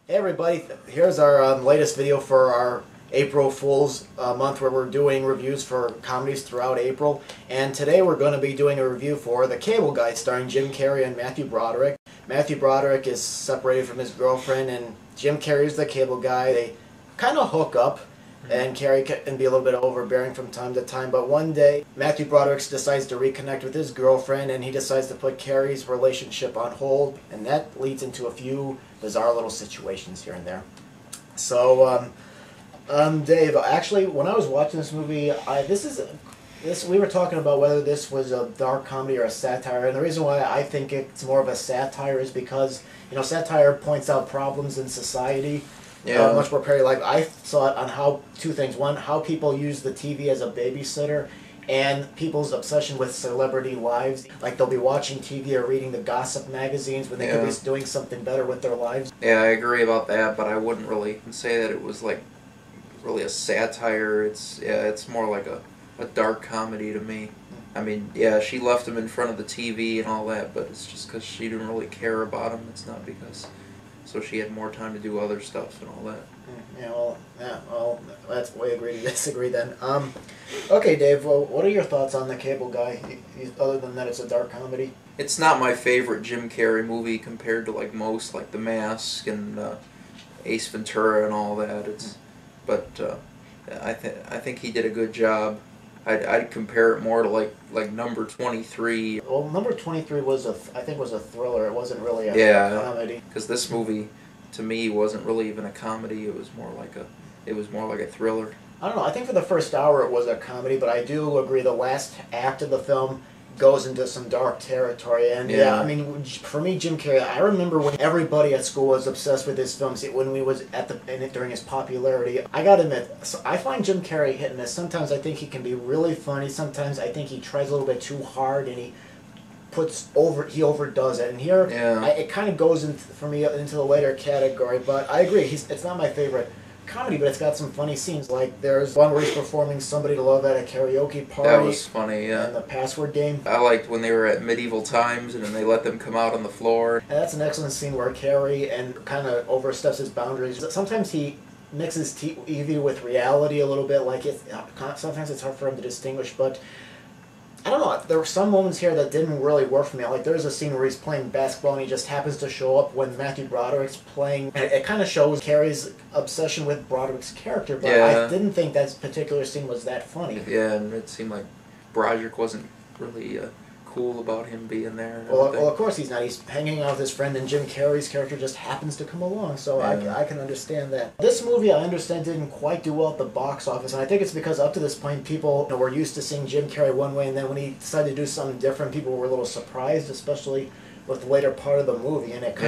Hey everybody, here's our latest video for our April Fool's month where we're doing reviews for comedies throughout April. And today we're going to be doing a review for The Cable Guy starring Jim Carrey and Matthew Broderick. Matthew Broderick is separated from his girlfriend and Jim Carrey's the cable guy. They kind of hook up and Carrey can be a little bit overbearing from time to time, but one day Matthew Broderick decides to reconnect with his girlfriend and he decides to put Carrey's relationship on hold, and that leads into a few bizarre little situations here and there. So, Dave, actually, when I was watching this movie, we were talking about whether this was a dark comedy or a satire, and the reason why I think it's more of a satire is because, satire points out problems in society. Yeah. Much more parody. Like I saw it on how two things: one, how people use the TV as a babysitter, and people's obsession with celebrity lives. Like they'll be watching TV or reading the gossip magazines when they could be doing something better with their lives. Yeah, I agree about that, but I wouldn't really say that it was like really a satire. It's more like a dark comedy to me. I mean, yeah, she left him in front of the TV and all that, but it's just because she didn't really care about him. It's not because so she had more time to do other stuff and all that. That's we agree to disagree then. Okay, Dave. Well, what are your thoughts on The Cable Guy? Other than that, it's a dark comedy. It's not my favorite Jim Carrey movie compared to like most, like The Mask and Ace Ventura and all that. But I think he did a good job. I'd compare it more to like Number 23. Well, Number 23 was I think was a thriller. It wasn't really a comedy. Because this movie, to me, wasn't really even a comedy. It was more like a thriller. I don't know. I think for the first hour it was a comedy, but I do agree the last act of the film goes into some dark territory. And I mean, for me, Jim Carrey, I remember when everybody at school was obsessed with his films. When we was during his popularity, I gotta admit, I find Jim Carrey hit and miss. Sometimes I think he can be really funny. Sometimes I think he tries a little bit too hard and he overdoes it. And here, it kind of goes for me into the later category. But I agree, it's not my favorite comedy, but it's got some funny scenes. Like there's one where he's performing "Somebody to Love" at a karaoke party. That was funny, yeah. And the password game. I liked when they were at medieval times and then they let them come out on the floor. And that's an excellent scene where Carrey kind of oversteps his boundaries. Sometimes he mixes TV with reality a little bit. Sometimes it's hard for him to distinguish, but I don't know, there were some moments here that didn't really work for me. Like there's a scene where he's playing basketball and he just happens to show up when Matthew Broderick's playing. And it kind of shows Carrey's obsession with Broderick's character, but I didn't think that particular scene was that funny. Yeah, and it seemed like Broderick wasn't really cool about him being there. Well, of course he's not. He's hanging out with his friend, and Jim Carrey's character just happens to come along, so I can understand that. This movie, I understand, didn't quite do well at the box office, and I think it's because up to this point, people were used to seeing Jim Carrey one way, and then when he decided to do something different, people were a little surprised, especially with the later part of the movie, and it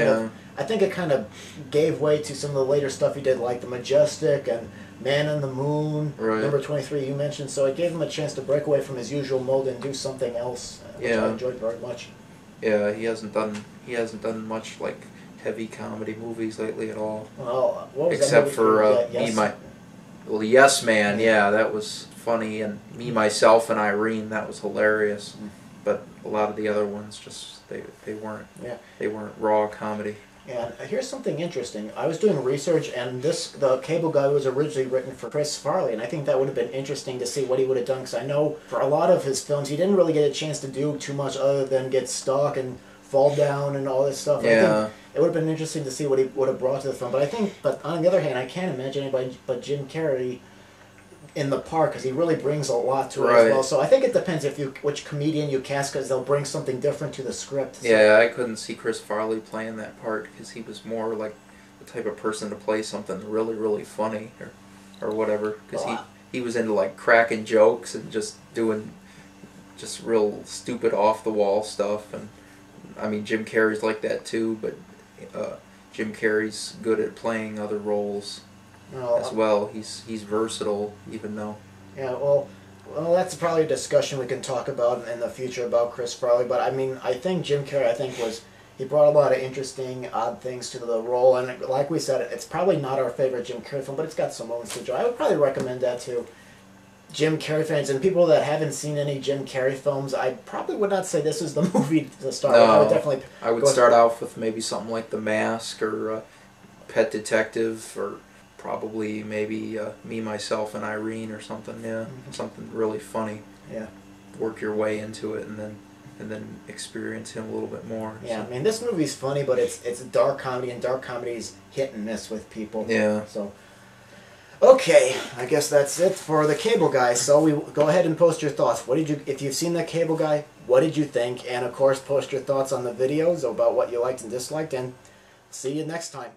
I think it kind of gave way to some of the later stuff he did, like The Majestic and Man on the Moon, Number 23 you mentioned, so it gave him a chance to break away from his usual mold and do something else, which I enjoyed very much. Yeah, he hasn't done much like heavy comedy movies lately at all. Well, what was except that movie for Yes Man, that was funny, and Me, Myself, and Irene, that was hilarious. But a lot of the other ones they weren't raw comedy. And here's something interesting. I was doing research, and The Cable Guy was originally written for Chris Farley, and I think that would have been interesting to see what he would have done, because I know for a lot of his films, he didn't really get a chance to do too much other than get stuck and fall down and all this stuff. Yeah. I think it would have been interesting to see what he would have brought to the film, but on the other hand, I can't imagine anybody but Jim Carrey in the part, because he really brings a lot to it as well. So I think it depends which comedian you cast, because they'll bring something different to the script. So. Yeah, I couldn't see Chris Farley playing that part because he was more like the type of person to play something really, really funny or whatever. Because he was into like cracking jokes and just doing just real stupid off the wall stuff. And I mean, Jim Carrey's like that too, but Jim Carrey's good at playing other roles. As well. He's versatile, even though. Yeah, well, that's probably a discussion we can talk about in the future about Chris Farley. But I mean, I think Jim Carrey, he brought a lot of interesting, odd things to the role. And like we said, it's probably not our favorite Jim Carrey film, but it's got some moments to enjoy. I would probably recommend that to Jim Carrey fans and people that haven't seen any Jim Carrey films. I probably would not say this is the movie to start with. I would start off with maybe something like The Mask or Pet Detective, or probably maybe Me, Myself, and Irene or something. Yeah, something really funny. Yeah. Work your way into it, and then experience him a little bit more. Yeah, So. I mean, this movie's funny, but it's a dark comedy, and dark comedy's hit and miss with people. Yeah. So, okay, I guess that's it for The Cable Guy. So we go ahead and post your thoughts. What did you, if you've seen The Cable Guy, what did you think? And of course, post your thoughts on the videos about what you liked and disliked. And see you next time.